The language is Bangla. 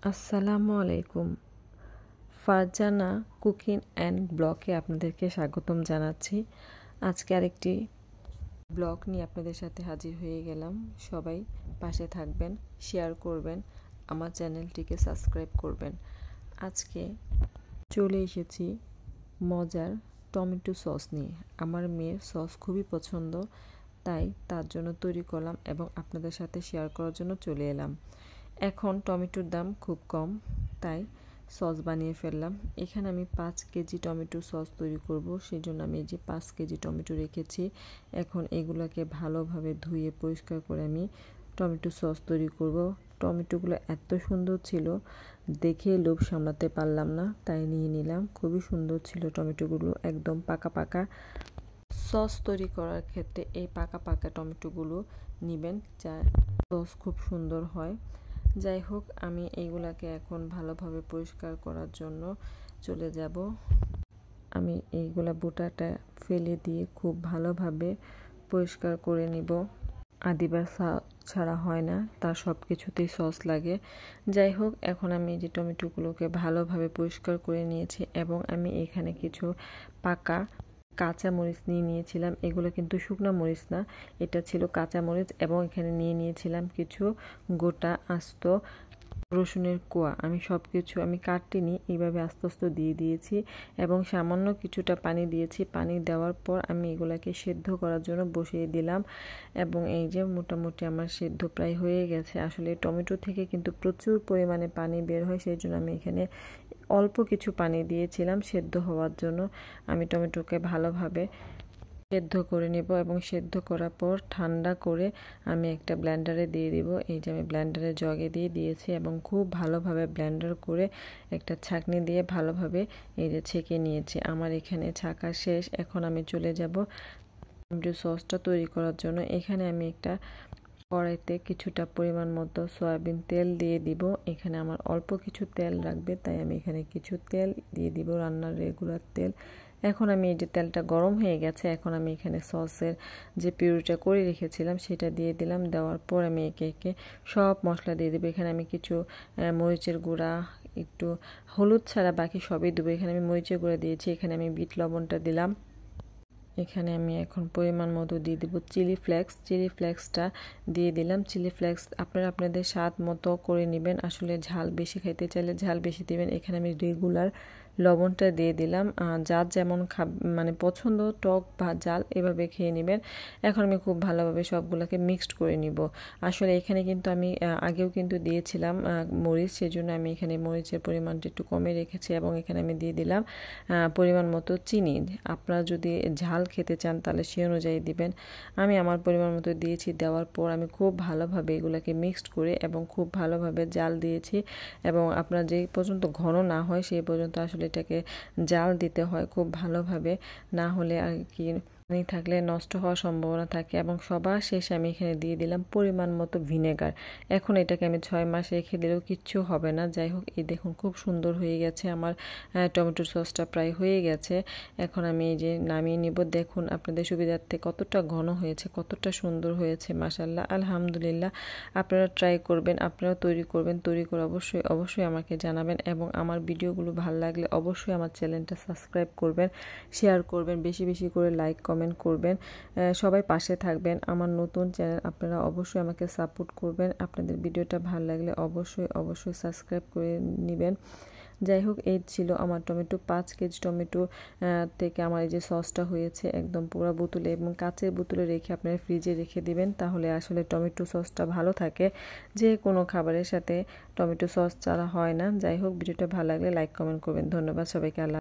আসসালামু আলাইকুম। ফারজানা কুকিং অ্যান্ড ব্লগে আপনাদেরকে স্বাগতম জানাচ্ছি। আজকে আরেকটি ব্লগ নিয়ে আপনাদের সাথে হাজির হয়ে গেলাম। সবাই পাশে থাকবেন, শেয়ার করবেন, আমার চ্যানেলটিকে সাবস্ক্রাইব করবেন। আজকে চলে এসেছি মজার টমেটো সস নিয়ে। আমার মেয়ের সস খুবই পছন্দ, তাই তার জন্য তৈরি করলাম এবং আপনাদের সাথে শেয়ার করার জন্য চলে এলাম। এখন টমেটোর দাম খুব কম, তাই সস বানিয়ে ফেললাম। এখানে আমি 5 কেজি টমেটো সস তৈরি করব, সেই জন্য আমি এই যে 5 কেজি টমেটো রেখেছি। এখন এগুলোকে ভালোভাবে ধুয়ে পরিষ্কার করে আমি টমেটো সস তৈরি করব। টমেটোগুলো এত সুন্দর ছিল, দেখে লোভ সামলাতে পারলাম না, তাই নিয়ে নিলাম। খুবই সুন্দর ছিল টমেটোগুলো, একদম পাকা পাকা। সস তৈরি করার ক্ষেত্রে এই পাকা পাকা টমেটোগুলো নেবেন, যা সস খুব সুন্দর হয়। যাই হোক, আমি এইগুলাকে এখন ভালোভাবে পরিষ্কার করার জন্য চলে যাব। আমি এইগুলা বোটাটা ফেলে দিয়ে খুব ভালোভাবে পরিষ্কার করে নিব। আদিবার ছাড়া হয় না, তার সব কিছুতেই সস লাগে। যাই হোক, এখন আমি এই যে টমেটোগুলোকে ভালোভাবে পরিষ্কার করে নিয়েছি এবং আমি এখানে কিছু পাকা কাঁচা মরিচ নিয়ে নিয়েছিলাম। এগুলো কিন্তু শুকনো মরিচ না, এটা ছিল কাঁচা মরিচ। এবং এখানে নিয়ে নিয়েছিলাম কিছু গোটা আস্ত রসুনের কোয়া। আমি সব কিছু কাটিনি, এইভাবে আস্তে আস্তে দিয়ে দিয়েছি এবং সামান্য কিছুটা পানি দিয়েছি। পানি দেওয়ার পর আমি এগুলাকে সেদ্ধ করার জন্য বসিয়ে দিলাম এবং এই যে মোটামুটি আমার সেদ্ধ প্রায় হয়ে গেছে। আসলে টমেটো থেকে কিন্তু প্রচুর পরিমাণে পানি বের হয়, সেই জন্য আমি এখানে অল্প কিছু পানি দিয়েছিলাম সেদ্ধ হওয়ার জন্য। আমি টমেটোকে ভালোভাবে সেদ্ধ করে নেব এবং সেদ্ধ করার পর ঠান্ডা করে আমি একটা ব্লেন্ডারে দিয়ে দিব। এই যে আমি ব্লেন্ডারে জগে দিয়ে দিয়েছি এবং খুব ভালোভাবে ব্লেন্ডার করে একটা ছাঁকনি দিয়ে ভালোভাবে এই যে ছেঁকে নিয়েছি। আমার এখানে ছাঁকা শেষ। এখন আমি চলে যাব টমেটো সসটা তৈরি করার জন্য। এখানে আমি একটা কড়াইতে কিছুটা পরিমাণ মতো সয়াবিন তেল দিয়ে দিব। এখানে আমার অল্প কিছু তেল লাগবে, তাই আমি এখানে কিছু তেল দিয়ে দিব, রান্নার রেগুলার তেল। এখন আমি এই যে তেলটা গরম হয়ে গেছে, এখন আমি এখানে সসের যে পিউরিটা করে রেখেছিলাম সেটা দিয়ে দিলাম। দেওয়ার পর আমি একে একে সব মশলা দিয়ে দেবো। এখানে আমি কিছু মরিচের গুঁড়া, একটু হলুদ ছাড়া বাকি সবই দেবো। এখানে আমি মরিচের গুঁড়া দিয়েছি, এখানে আমি বিট লবণটা দিলাম। এখানে আমি এখন পরিমাণ মতো দিয়ে দেবো চিলি ফ্লেক্স। চিলি ফ্লেক্সটা দিয়ে দিলাম। চিলি ফ্লেক্স আপনারা আপনাদের স্বাদ মতো করে নেবেন। আসলে ঝাল বেশি খাইতে চাইলে ঝাল বেশি দিবেন। এখানে আমি রেগুলার লবণটা দিয়ে দিলাম। যার যেমন পছন্দ, টক বা জাল এভাবে খেয়ে নেবেন। এখন আমি খুব ভালোভাবে সবগুলোকে মিক্সড করে নিব। আসলে এখানে কিন্তু আমি আগেও কিন্তু দিয়েছিলাম মরিচ, সেজন্য আমি এখানে মরিচের পরিমাণটা একটু কমে রেখেছি এবং এখানে আমি দিয়ে দিলাম পরিমাণ মতো চিনি। আপনারা যদি ঝাল খেতে চান তাহলে সেই অনুযায়ী দিবেন। আমি আমার পরিমাণ মতো দিয়েছি। দেওয়ার পর আমি খুব ভালোভাবে এগুলোকে মিক্সড করে এবং খুব ভালোভাবে জাল দিয়েছি এবং আপনার যে পর্যন্ত ঘন না হয় সেই পর্যন্ত আসলে এটাকে জাল দিতে হয় খুব ভালোভাবে, না হলে আর কি পানি থাকলে নষ্ট হওয়ার সম্ভাবনা থাকে। এবং সবার শেষে আমি এখানে দিয়ে দিলাম পরিমাণ মতো ভিনেগার। এখন এটাকে আমি 6 মাস রেখে দিলেও কিচ্ছু হবে না। যাই হোক, এই দেখুন খুব সুন্দর হয়ে গেছে আমার টমেটো সসটা প্রায় হয়ে গেছে। এখন আমি এই যে নামিয়ে নিব। দেখুন আপনাদের সুবিধার্থে কতটা ঘন হয়েছে, কতটা সুন্দর হয়েছে, মাশাআল্লাহ, আলহামদুলিল্লাহ। আপনারা ট্রাই করবেন, আপনারাও তৈরি করবেন। তৈরি করে অবশ্যই অবশ্যই আমাকে জানাবেন এবং আমার ভিডিওগুলো ভালো লাগলে অবশ্যই আমার চ্যানেলটা সাবস্ক্রাইব করবেন, শেয়ার করবেন, বেশি বেশি করে লাইক কমেন্ট করবেন। সবাই পাশে থাকবেন। আমার নতুন চ্যানেল, আপনারা অবশ্যই আমাকে সাপোর্ট করবেন। আপনাদের ভিডিওটা ভালো লাগলে অবশ্যই অবশ্যই সাবস্ক্রাইব করে নেবেন। যাই হোক, এই ছিল আমার টমেটো। 5 কেজি টমেটো থেকে আমার এই যে সসটা হয়েছে একদম পুরো বোতলে, এবং কাচের বোতলে রেখে আপনারা ফ্রিজে রেখে দিবেন, তাহলে আসলে টমেটো সসটা ভালো থাকে। যে কোনো খাবারের সাথে টমেটো সস ছাড়া হয় না। যাই হোক, ভিডিওটা ভালো লাগলে লাইক কমেন্ট করবেন। ধন্যবাদ সবাইকে। আল্লাহ।